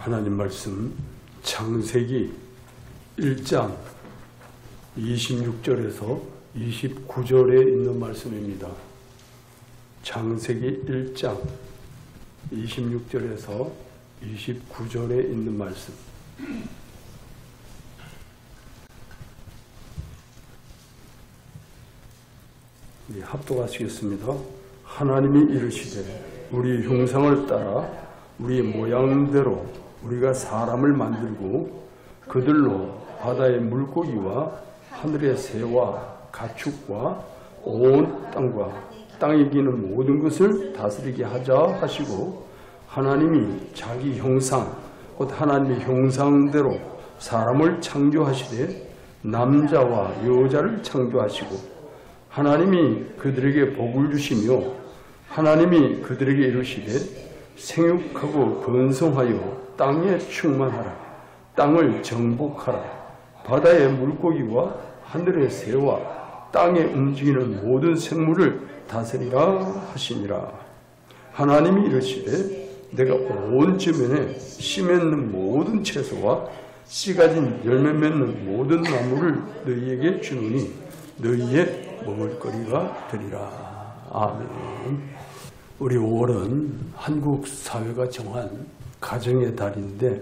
하나님 말씀 창세기 1장 26절에서 29절에 있는 말씀입니다. 창세기 1장 26절에서 29절에 있는 말씀. 합독하시겠습니다. 하나님이 이르시되 우리 형상을 따라 우리 모양대로 우리가 사람을 만들고 그들로 바다의 물고기와 하늘의 새와 가축과 온 땅과 땅에 기는 모든 것을 다스리게 하자 하시고, 하나님이 자기 형상 곧 하나님의 형상대로 사람을 창조하시되 남자와 여자를 창조하시고, 하나님이 그들에게 복을 주시며 하나님이 그들에게 이르시되 생육하고 번성하여 땅에 충만하라. 땅을 정복하라. 바다의 물고기와 하늘의 새와 땅에 움직이는 모든 생물을 다스리라 하시니라. 하나님이 이르시되 내가 온 지면에 씨 맺는 모든 채소와 씨 가진 열매 맺는 모든 나무를 너희에게 주노니 너희의 먹을거리가 되리라. 아멘. 우리 5월은 한국 사회가 정한 가정의 달인데,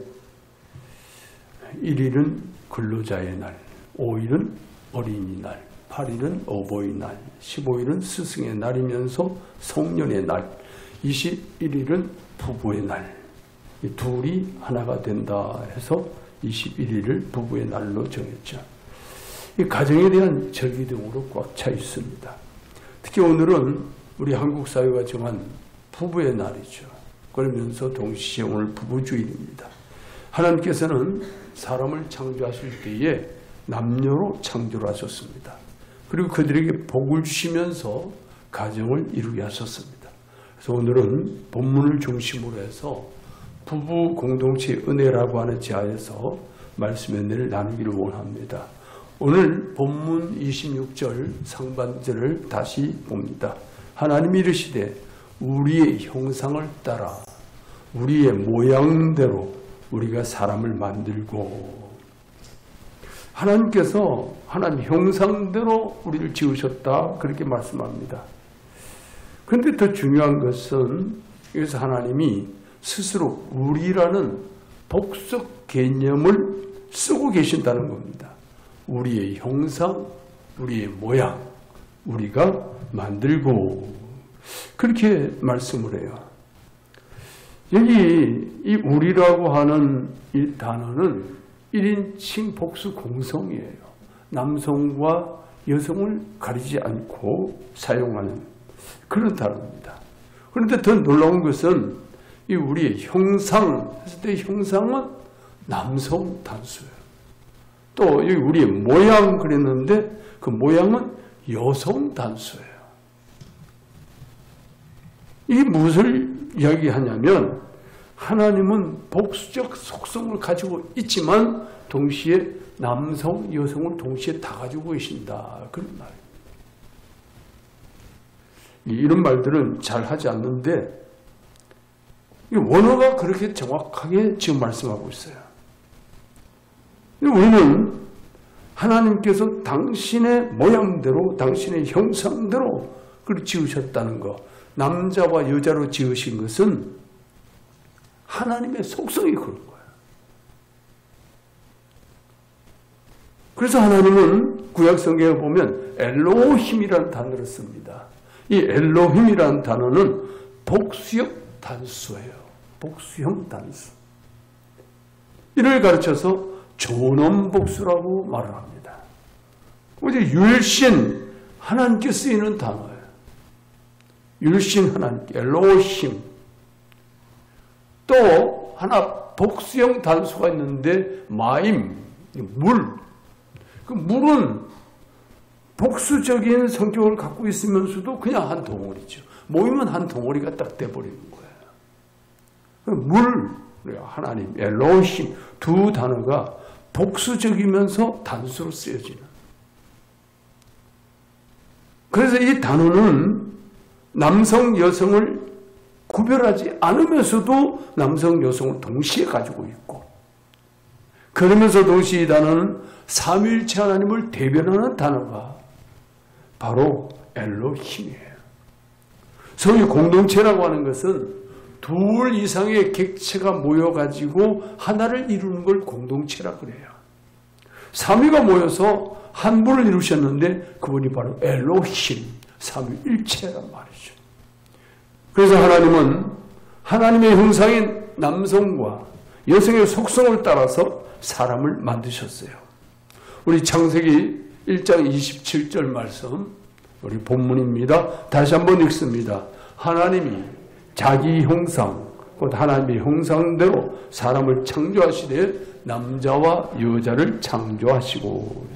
1일은 근로자의 날, 5일은 어린이날, 8일은 어버이날, 15일은 스승의 날이면서 성년의 날, 21일은 부부의 날. 이 둘이 하나가 된다 해서 21일을 부부의 날로 정했죠. 이 가정에 대한 절기 등으로 꽉 차 있습니다. 특히 오늘은 우리 한국 사회가 정한 부부의 날이죠. 그러면서 동시에 오늘 부부주일입니다. 하나님께서는 사람을 창조하실 때에 남녀로 창조를 하셨습니다. 그리고 그들에게 복을 주시면서 가정을 이루게 하셨습니다. 그래서 오늘은 본문을 중심으로 해서 부부 공동체의 은혜라고 하는 지하에서 말씀의 은혜를 나누기를 원합니다. 오늘 본문 26절 상반절을 다시 봅니다. 하나님이 이르시되 우리의 형상을 따라 우리의 모양대로 우리가 사람을 만들고, 하나님께서 하나님 형상대로 우리를 지으셨다 그렇게 말씀합니다. 그런데 더 중요한 것은 여기서 하나님이 스스로 우리라는 복속 개념을 쓰고 계신다는 겁니다. 우리의 형상, 우리의 모양, 우리가 만들고, 그렇게 말씀을 해요. 여기 이 우리라고 하는 이 단어는 1인칭 복수 공성이에요. 남성과 여성을 가리지 않고 사용하는 그런 단어입니다. 그런데 더 놀라운 것은 이 우리의 형상 했을 때 형상은 남성 단수예요. 또 여기 우리의 모양 그랬는데 그 모양은 여성 단수예요. 이게 무엇을 이야기하냐면, 하나님은 복수적 속성을 가지고 있지만 동시에 남성, 여성을 동시에 다 가지고 계신다. 그런 말이에요. 이런 말들은 잘 하지 않는데 원어가 그렇게 정확하게 지금 말씀하고 있어요. 우리는 하나님께서 당신의 모양대로, 당신의 형상대로 그렇게 지으셨다는 것, 남자와 여자로 지으신 것은 하나님의 속성이 그런 거예요. 그래서 하나님은 구약 성경에 보면 엘로힘이라는 단어를 씁니다. 이 엘로힘이라는 단어는 복수형 단수예요. 복수형 단수. 이를 가르쳐서 존엄복수라고 말을 합니다. 이제 율신, 하나님께 쓰이는 단어예요. 율신 하나님께, 엘로힘. 또 하나 복수형 단수가 있는데 마임, 물. 그 물은 복수적인 성격을 갖고 있으면서도 그냥 한 덩어리죠. 모이면 한 덩어리가 딱 돼버리는 거예요. 물, 하나님, 엘로힘 두 단어가 복수적이면서 단수로 쓰여지는. 그래서 이 단어는 남성, 여성을 구별하지 않으면서도 남성, 여성을 동시에 가지고 있고, 그러면서 동시에 이 단어는 삼위일체 하나님을 대변하는 단어가 바로 엘로힘이에요. 소위 공동체라고 하는 것은 둘 이상의 객체가 모여가지고 하나를 이루는 걸 공동체라고 그래요. 삼위가 모여서 한 분을 이루셨는데 그분이 바로 엘로힘, 삼위일체란 말이죠. 그래서 하나님은 하나님의 형상인 남성과 여성의 속성을 따라서 사람을 만드셨어요. 우리 창세기 1장 27절 말씀, 우리 본문입니다. 다시 한번 읽습니다. 하나님이 자기 형상, 곧 하나님의 형상대로 사람을 창조하시되 남자와 여자를 창조하시고,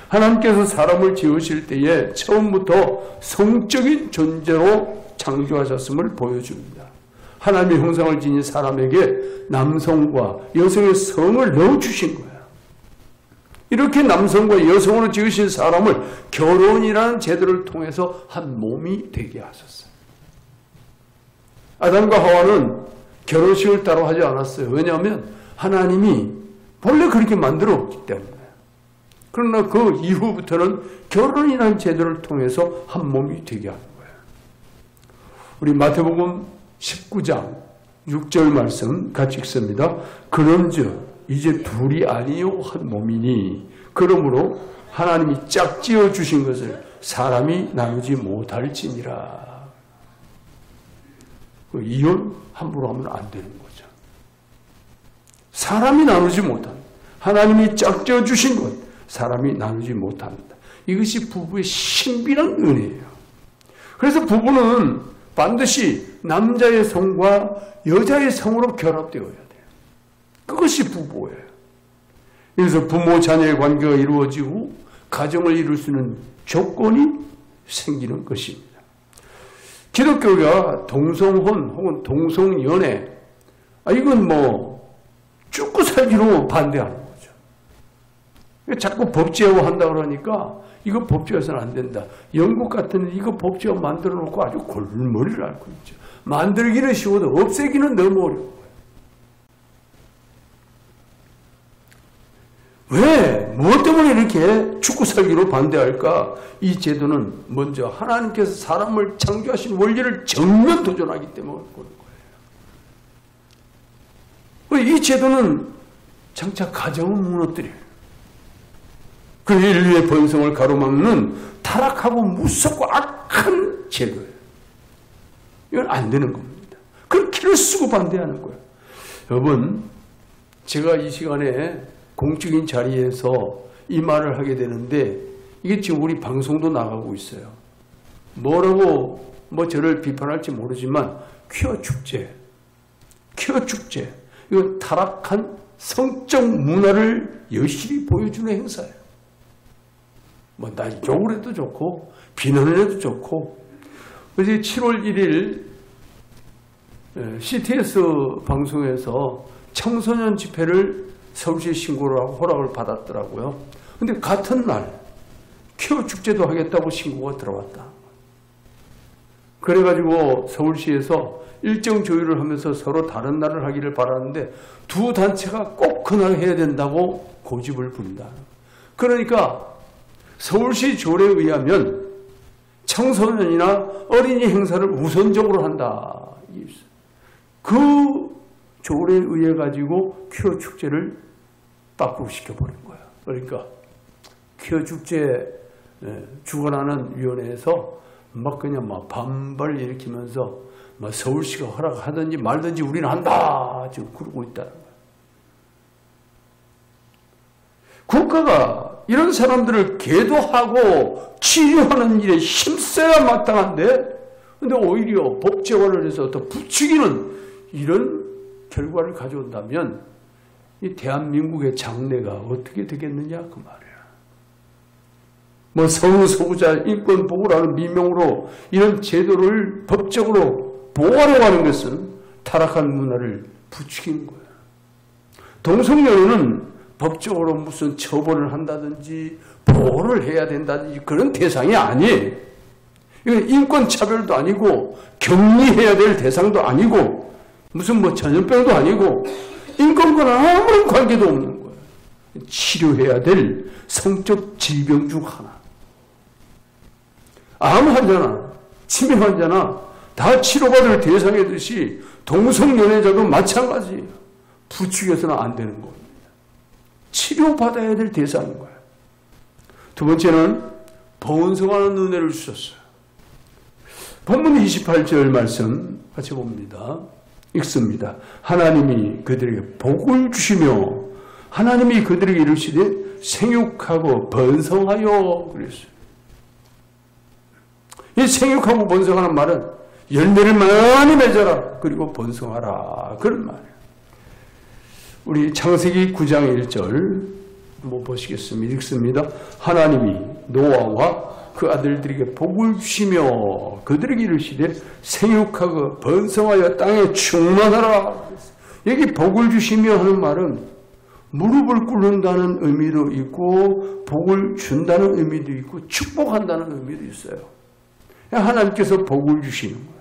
하나님께서 사람을 지으실 때에 처음부터 성적인 존재로 창조하셨음을 보여줍니다. 하나님의 형상을 지닌 사람에게 남성과 여성의 성을 넣어주신 거예요. 이렇게 남성과 여성으로 지으신 사람을 결혼이라는 제도를 통해서 한 몸이 되게 하셨어요. 아담과 하와는 결혼식을 따로 하지 않았어요. 왜냐하면 하나님이 본래 그렇게 만들었기 때문에. 그러나 그 이후부터는 결혼이라는 제도를 통해서 한 몸이 되게 하는 거예요. 우리 마태복음 19장 6절 말씀 같이 읽습니다. 그런즉 이제 둘이 아니요 한 몸이니 그러므로 하나님이 짝지어 주신 것을 사람이 나누지 못할지니라. 이혼 함부로 하면 안 되는 거죠. 사람이 나누지 못한다. 하나님이 짝지어 주신 것 사람이 나누지 못한다. 이것이 부부의 신비한 은혜예요. 그래서 부부는 반드시 남자의 성과 여자의 성으로 결합되어야 돼요. 그것이 부부예요. 그래서 부모 자녀의 관계가 이루어지고 가정을 이룰 수 있는 조건이 생기는 것입니다. 기독교가 동성혼 혹은 동성연애, 이건 죽고 살기로 반대하는 거죠. 자꾸 법제화 한다 그러니까 이거 법제화해서는 안 된다. 영국 같은 데 이거 법제화 만들어 놓고 아주 골머리를 앓고 있죠. 만들기는 쉬워도 없애기는 너무 어려워요. 왜? 무엇 때문에 이렇게 죽고 살기로 반대할까? 이 제도는 먼저 하나님께서 사람을 창조하신 원리를 정면 도전하기 때문에 그런 거예요. 이 제도는 장차 가정을 무너뜨려요. 그 인류의 번성을 가로막는 타락하고 무섭고 악한 제도예요. 이건 안 되는 겁니다. 그걸 키를 쓰고 반대하는 거예요. 여러분, 제가 이 시간에 공적인 자리에서 이 말을 하게 되는데 이게 지금 우리 방송도 나가고 있어요. 뭐라고 저를 비판할지 모르지만 퀴어 축제, 이건 타락한 성적 문화를 여실히 보여주는 행사예요. 나 욕을 해도 좋고 비난을 해도 좋고. 그래서 7월 1일 CTS 방송에서 청소년 집회를 서울시에 신고를 하고 허락을 받았더라고요. 근데 같은 날 퀴어 축제도 하겠다고 신고가 들어왔다. 그래가지고 서울시에서 일정 조율을 하면서 서로 다른 날을 하기를 바라는데 두 단체가 꼭 그날 해야 된다고 고집을 부린다. 그러니까 서울시 조례에 의하면 청소년이나 어린이 행사를 우선적으로 한다. 그 조례에 의해 가지고 퀴어 축제를 빠꾸시켜버린 거야. 그러니까 퀴어 축제 주관하는 위원회에서 그냥 반발 일으키면서 서울시가 허락하든지 말든지 우리는 한다. 지금 그러고 있다는 거야. 국가가 이런 사람들을 계도하고 치료하는 일에 힘써야 마땅한데, 근데 오히려 법제화를 해서 더 부추기는 이런 결과를 가져온다면 이 대한민국의 장래가 어떻게 되겠느냐 그 말이야. 성소수자 인권 보호라는 미명으로 이런 제도를 법적으로 보호하려고 하는 것은 타락한 문화를 부추기는 거야. 동성연애는 법적으로 무슨 처벌을 한다든지 보호를 해야 된다든지 그런 대상이 아니에요. 이건 인권차별도 아니고 격리해야 될 대상도 아니고 무슨 뭐 전염병도 아니고 인권과는 아무런 관계도 없는 거예요. 치료해야 될 성적 질병 중 하나. 암 환자나 치매 환자나 다 치료받을 대상이듯이 동성연애자도 마찬가지예요. 부추겨서는 안 되는 겁니다. 치료받아야 될 대상인 거예요. 두 번째는 번성하는 은혜를 주셨어요. 본문 28절 말씀 같이 봅니다. 읽습니다. 하나님이 그들에게 복을 주시며 하나님이 그들에게 이르시되 생육하고 번성하여 그랬어요. 이 생육하고 번성하는 말은 열매를 많이 맺어라 그리고 번성하라 그런 말이에요. 우리 창세기 9장 1절 한번 보시겠습니다. 읽습니다. 하나님이 노아와 그 아들들에게 복을 주시며 그들에게 이르시되 생육하고 번성하여 땅에 충만하라. 여기 복을 주시며 하는 말은 무릎을 꿇는다는 의미도 있고 복을 준다는 의미도 있고 축복한다는 의미도 있어요. 하나님께서 복을 주시는 거예요.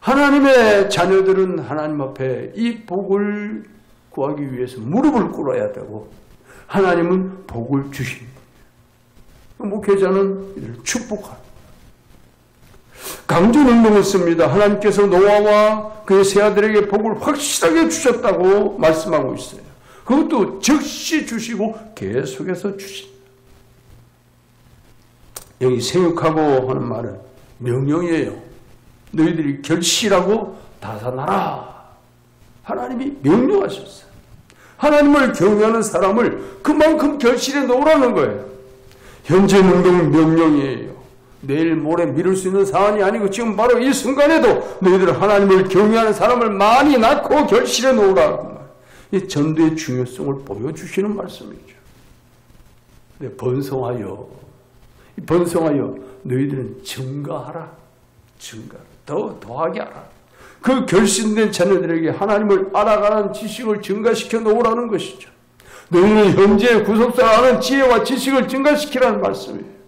하나님의 자녀들은 하나님 앞에 이 복을 구하기 위해서 무릎을 꿇어야 되고 하나님은 복을 주십니다. 목회자는 이를 축복합니다. 강조 능동했습니다. 하나님께서 노아와 그의 세 아들에게 복을 확실하게 주셨다고 말씀하고 있어요. 그것도 즉시 주시고 계속해서 주신다. 여기 생육하고 하는 말은 명령이에요. 너희들이 결실하고 다산하라. 하나님이 명령하셨어요. 하나님을 경외하는 사람을 그만큼 결실에 놓으라는 거예요. 현재 능동 명령이에요. 내일 모레 미룰 수 있는 사안이 아니고 지금 바로 이 순간에도 너희들은 하나님을 경외하는 사람을 많이 낳고 결실해 놓으라. 이 전도의 중요성을 보여주시는 말씀이죠. 네, 번성하여 너희들은 증가하라. 더하게 하라. 그 결신된 자녀들에게 하나님을 알아가는 지식을 증가시켜 놓으라는 것이죠. 너희는 현재 구속사 아는 지혜와 지식을 증가시키라는 말씀이에요.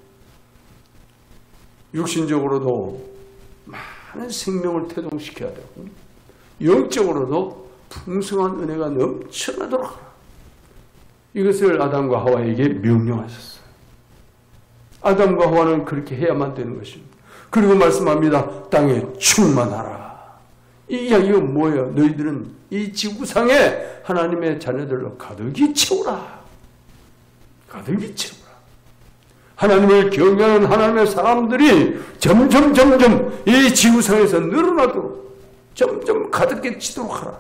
육신적으로도 많은 생명을 태동시켜야 되고 영적으로도 풍성한 은혜가 넘쳐나도록 하라. 이것을 아담과 하와에게 명령하셨어요. 아담과 하와는 그렇게 해야만 되는 것입니다. 그리고 말씀합니다. 땅에 충만하라. 이 이야기가 뭐예요? 너희들은 이 지구상에 하나님의 자녀들로 가득히 채우라. 가득히 채우라. 하나님을 경외하는 하나님의 사람들이 점점 이 지구상에서 늘어나도록 점점 가득히 치도록 하라.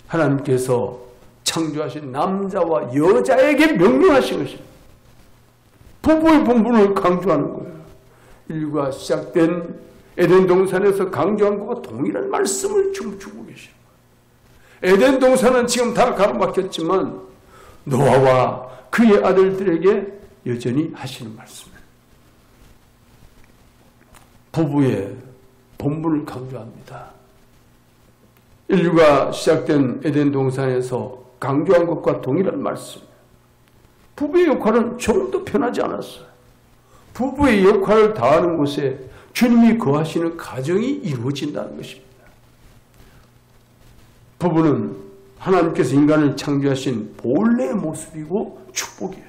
하나님께서 창조하신 남자와 여자에게 명령하신 것입니다. 부부의 본분을 강조하는 거예요. 인류가 시작된 에덴 동산에서 강조한 것과 동일한 말씀을 지금 주고 계십니다. 에덴 동산은 지금 다 가로막혔지만 노아와 그의 아들들에게 여전히 하시는 말씀입니다. 부부의 본분을 강조합니다. 인류가 시작된 에덴 동산에서 강조한 것과 동일한 말씀. 부부의 역할은 조금도 변하지 않았어요. 부부의 역할을 다하는 곳에 주님이 거하시는 가정이 이루어진다는 것입니다. 부부는 하나님께서 인간을 창조하신 본래의 모습이고 축복이에요.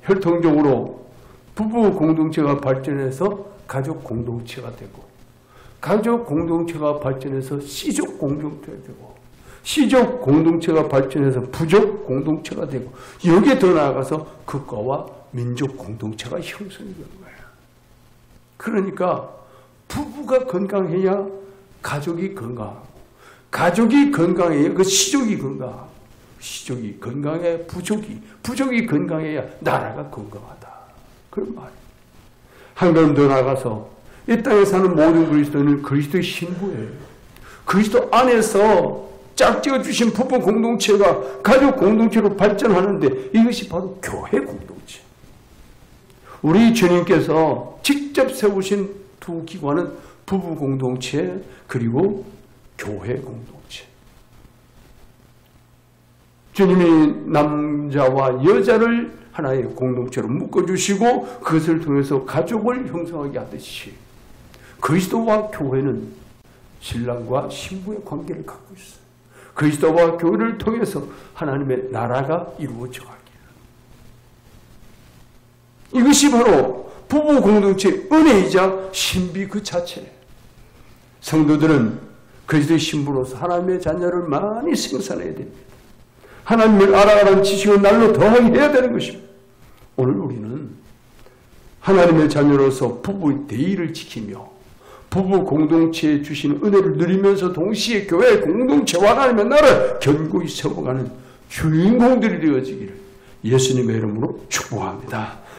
혈통적으로 부부 공동체가 발전해서 가족 공동체가 되고 가족 공동체가 발전해서 시족 공동체가 되고 시족 공동체가 발전해서 부족 공동체가 되고 여기에 더 나아가서 국가와 민족 공동체가 형성이 되는 거예요. 그러니까 부부가 건강해야 가족이 건강하고 가족이 건강해야 그 시족이 건강하고 시족이 건강해야 부족이 건강해야 나라가 건강하다. 그런 말이에요. 한 걸음 더 나아가서 이 땅에 사는 모든 그리스도인은 그리스도의 신부예요. 그리스도 안에서 짝지어 주신 부부 공동체가 가족 공동체로 발전하는데 이것이 바로 교회 공동체. 우리 주님께서 직접 세우신 두 기관은 부부 공동체 그리고 교회 공동체. 주님이 남자와 여자를 하나의 공동체로 묶어주시고 그것을 통해서 가족을 형성하게 하듯이 그리스도와 교회는 신랑과 신부의 관계를 갖고 있어요. 그리스도와 교회를 통해서 하나님의 나라가 이루어져 가기를. 이것이 바로 부부 공동체의 은혜이자 신비 그 자체예요. 성도들은 그리스도의 신부로서 하나님의 자녀를 많이 생산해야 됩니다. 하나님을 알아가는 지식을 날로 더하게 해야 되는 것입니다. 오늘 우리는 하나님의 자녀로서 부부의 대의를 지키며 부부 공동체에 주시는 은혜를 누리면서 동시에 교회 공동체와 하나님의 나라를 견고히 세워가는 주인공들이 되어지기를 예수님의 이름으로 축복합니다.